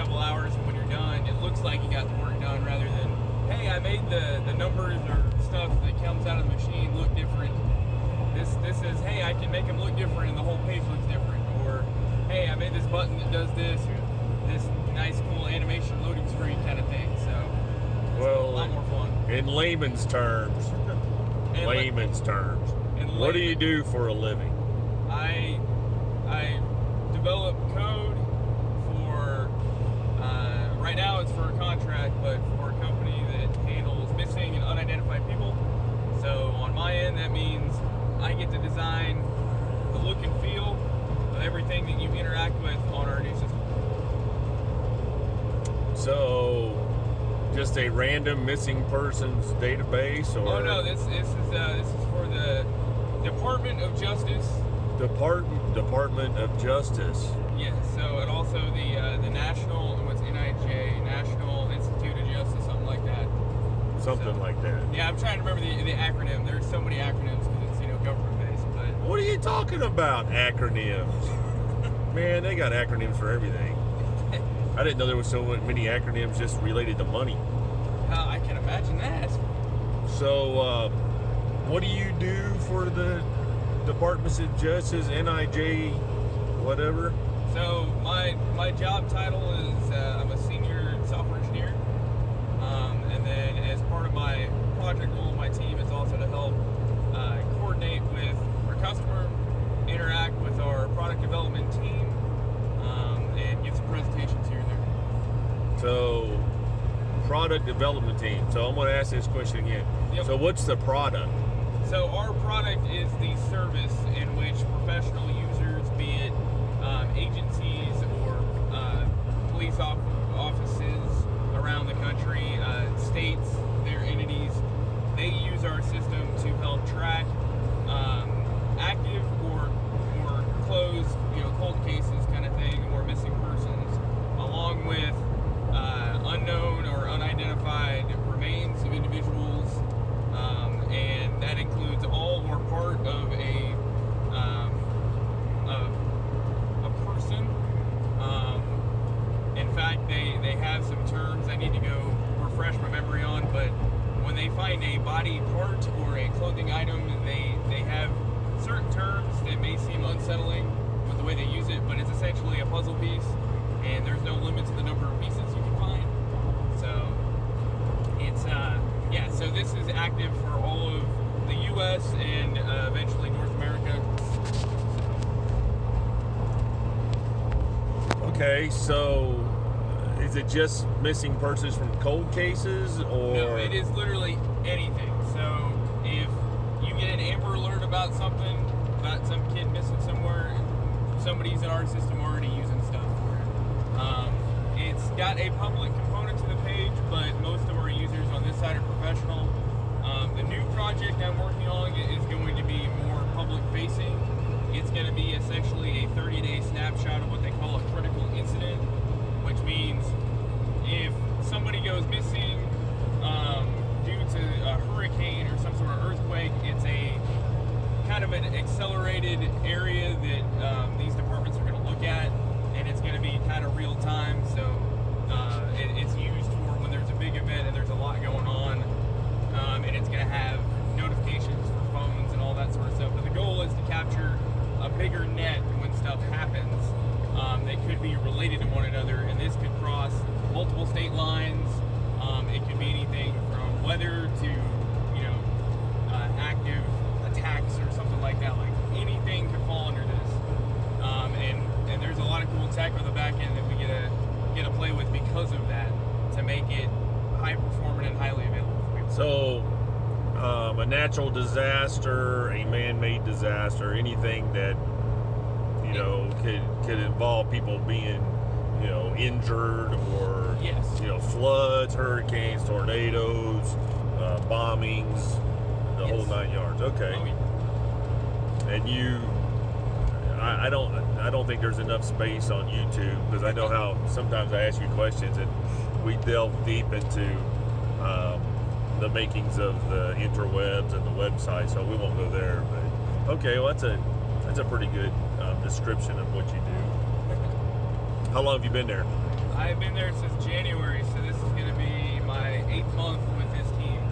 couple hours, and when you're done, it looks like you got the work done, rather than, hey, I made the numbers or stuff that comes out of the machine look different. This is, hey, I can make them look different and the whole page looks different. Or, hey, I made this button that does this, or this nice, cool animation loading screen kind of thing. So, it's a lot more fun. In layman's terms, what do you do for a living? I develop code for, right now it's for a contract, but for a company that handles missing and unidentified people. So on my end, that means I get to design the look and feel of everything that you interact with on our new system. So, just a random missing persons database, or? Oh no, this is for the Department of Justice. Department of Justice. Yes. So, and also the National, what's NIJ, National Institute of Justice, something like that. Something like that. Yeah, I'm trying to remember the acronym. There's so many acronyms because it's government based. But what are you talking about? Acronyms? Man, they got acronyms for everything. I didn't know there was so many acronyms just related to money. I can imagine that. So, what do you do for the Department of Justice, NIJ, whatever? So my job title is I'm a senior software engineer, and then as part of my project role, my team is also to help coordinate with our customer, interact with our product development team, and give some presentations here and there. So, product development team. So I'm going to ask this question again. Yep. So what's the product? So our product is the service in which professional users, be it agencies or police offices around the country, states, their entities, they use our system to help track active or closed, cold cases kind of thing, or missing persons, along with unknown or unidentified remains of individuals, and that includes all or part of a person. In fact, they have some terms I need to go refresh my memory on, but when they find a body part or a clothing item, they have certain terms that may seem unsettling with the way they use it, but it's essentially a puzzle piece, and there's no limit to the number of pieces you can find. So it's so this is active for all of the U.S. and eventually North America. Okay, so is it just missing persons from cold cases, or? No, it is literally anything. So if you get an Amber Alert about something, about some kid missing somewhere, somebody's in our system already using stuff for it. It's got a public component to the page, but most of our users on this side are professional. The new project I'm working on is going to be more public facing. It's going to be essentially a 30-day snapshot of what they call a critical incident, which means if somebody goes missing due to a hurricane or some sort of earthquake, it's a kind of an accelerated area that these departments are going to look at, and it's going to be kind of real time. So it's used for when there's a big event and there's a lot going on, and it's going to have notifications for phones and all that sort of stuff. But the goal is to capture a bigger net when stuff happens. They could be related to one another, and this could cross multiple state lines. It could be anything from weather to active attacks or something like that. Like anything could fall under this. And there's a lot of cool tech on the back end that we get to play with because of that, to make it high performant and highly available for people. So a natural disaster, a man-made disaster, anything that could involve people being injured, or yes, floods, hurricanes, tornadoes, bombings, the yes, whole 9 yards. Okay. Oh, yeah. And I don't think there's enough space on YouTube, because I know how sometimes I ask you questions and we delve deep into the makings of the interwebs and the website, so we won't go there. But okay, well that's a pretty good description of what you do. How long have you been there? I've been there since January, so this is going to be my 8th month with this team.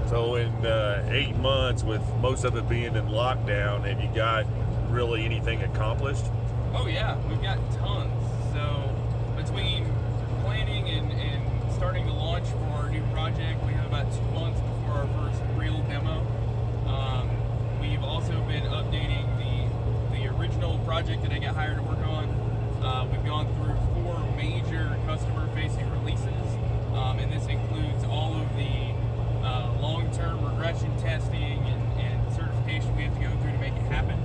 So in 8 months, with most of it being in lockdown, have you got really anything accomplished? Oh yeah, we've got tons. So between planning and starting the launch for our new project, we have about 2 months before our first real demo. We've also been updating the original project that I got hired to work on. We've gone through 4 major customer-facing releases, and this includes all of the long-term regression testing and certification we have to go through to make it happen.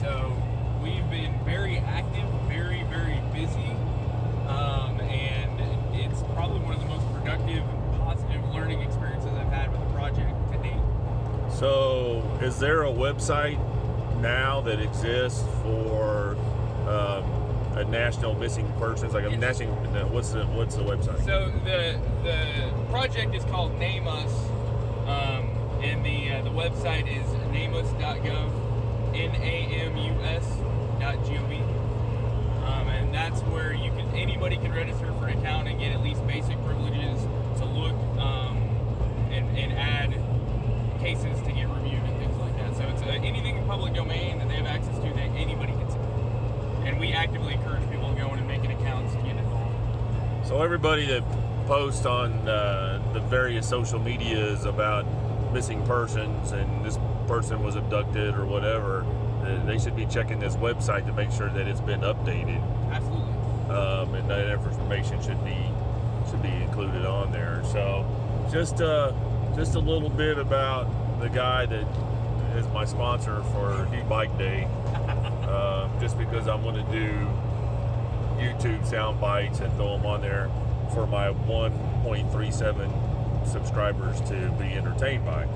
So we've been very active, very, very busy, and it's probably one of the most productive and positive learning experiences I've had with the project to date. So is there a website now that exists for a national missing persons, like a Yes. national? What's the website? So the project is called Name Us, and the website is namus.gov, namus.gov, and that's where anybody can register for an account and get at least basic privileges to look and add cases to get reviewed and things like that. So it's anything in public domain that they have access to that anybody can see, and we actively encourage people to go in and make an account to get involved. So everybody that posts on the various social medias about missing persons and this person was abducted or whatever, they should be checking this website to make sure that it's been updated, Absolutely. and that information should be included on there. So just a little bit about the guy that is my sponsor for E-Bike Day. Just because I want to do YouTube sound bites and throw them on there for my 1.37 subscribers to be entertained by.